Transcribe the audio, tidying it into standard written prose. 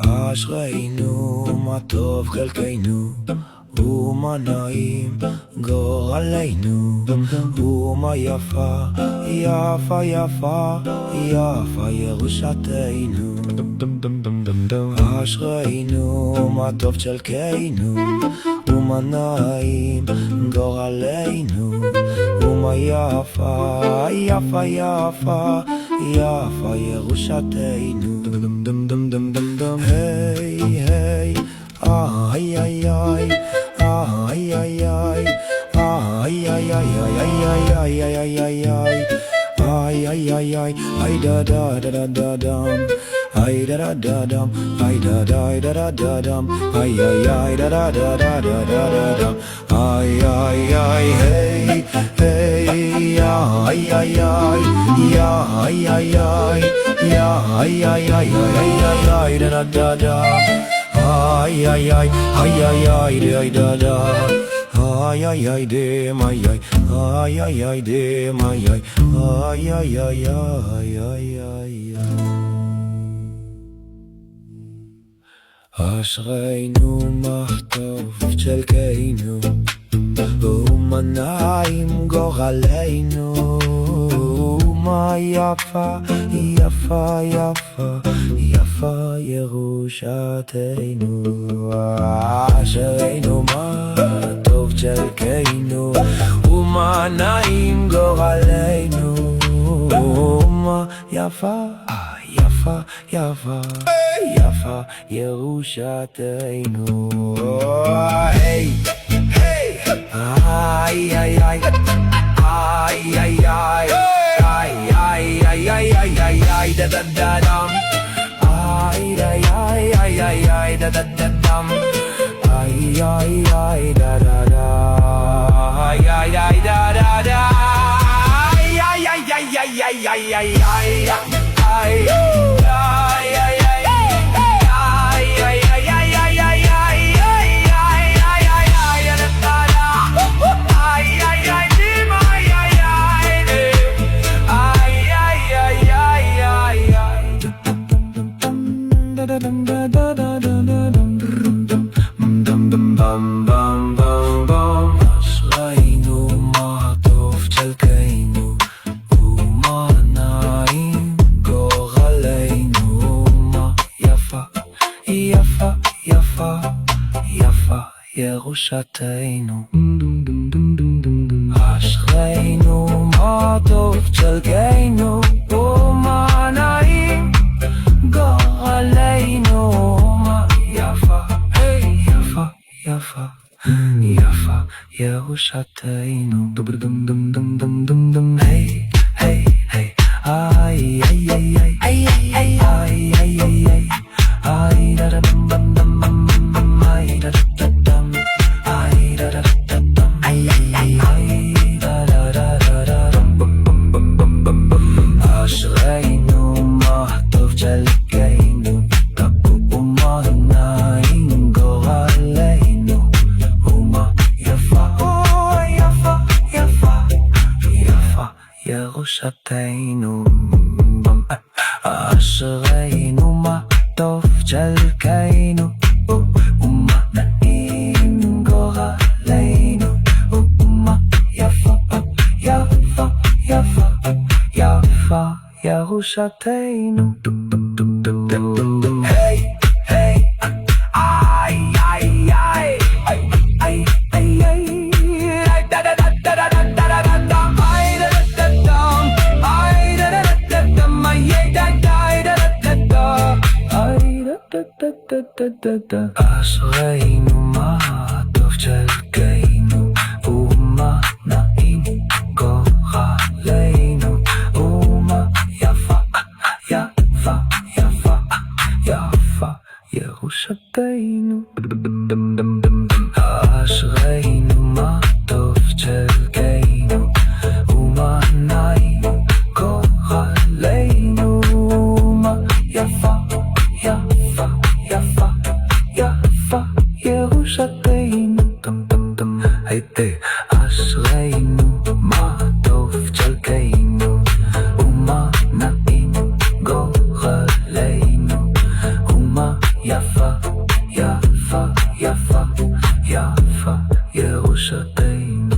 אשרינו, מה טוב חלקנו, ומה נעים גורלנו, ומה יפה, יפה, יפה, יפה ירושתנו. אשרינו, מה טוב חלקנו, ומה נעים גורלנו, ומה יפה, יפה, יפה, יפה ירושתנו. היי היי איי איי איי איי איי איי איי איי איי איי איי ay ay ay ay ay da da da da da dum ay da da da dum ay da da da da da dum ay ay ay da da da da da da da dum ay ay ay hey hey ya ay ay ay ya ay ay ay ya ay ay ay ay ay da da da da ay ay ay ay ay ay da da ay ay ay dem ay ay ay ay ay dem ay ay ay ay ay ay ay ay אשרינו מה טוב חלקנו ומה נעים גורלנו מה יפה יפה יפה יפה ירושתנו אשרינו מה טוב חלקנו ומה נעים גורלנו מה יפה יפה יפה יפה ירושתנו היי היי איי איי איי איי איי איי איי איי איי איי איי da da da dum ay ay ay ay ay ay da da da dum ay ay ay da da da ay ay ay da da da ay ay ay ay ay ay ay ay ay אשרינו מה טוב חלקנו ומה נעים גורלנו מה יפה יפה יפה יפה ירושתנו אשרינו מה טוב חלקנו ומה נעים גורלנו מה יפה יפה יפה יפה ירושתנו דום דום דום דום דום דום דום היי היי היי איי איי איי איי איי איי איי איי איי da da dum dum dum dum ay da da dum ay da da dum ay ay ay da da da da dum bum bum bum bum bum bum אשרינו מה טוב חלקנו ומה נעים גורלנו ומה יפה יפה יפה יפה ירושתנו אשרינו מה טוב חלקנו ומה נעים גורלנו ומה יפה יפה יפה יפה ירושתנו היי היי איי איי איי איי איי איי da da da da da da da da da ay da da da ay da da da da ay da da da da da ay da da da da da da אשרינו מה טוב חלקנו ומה נעים גורלנו ומה יפה יפה יפה יפה ירושתנו אשרינו מה טוב חלקנו ומה נעים גורלנו מה יפה יפה יפה יפה ירושתנו הייתי אשרינו מה טוב חלקנו ומה נעים גורלנו ומה Yafa, yafa, yafa, yafa, yeah,我舍得。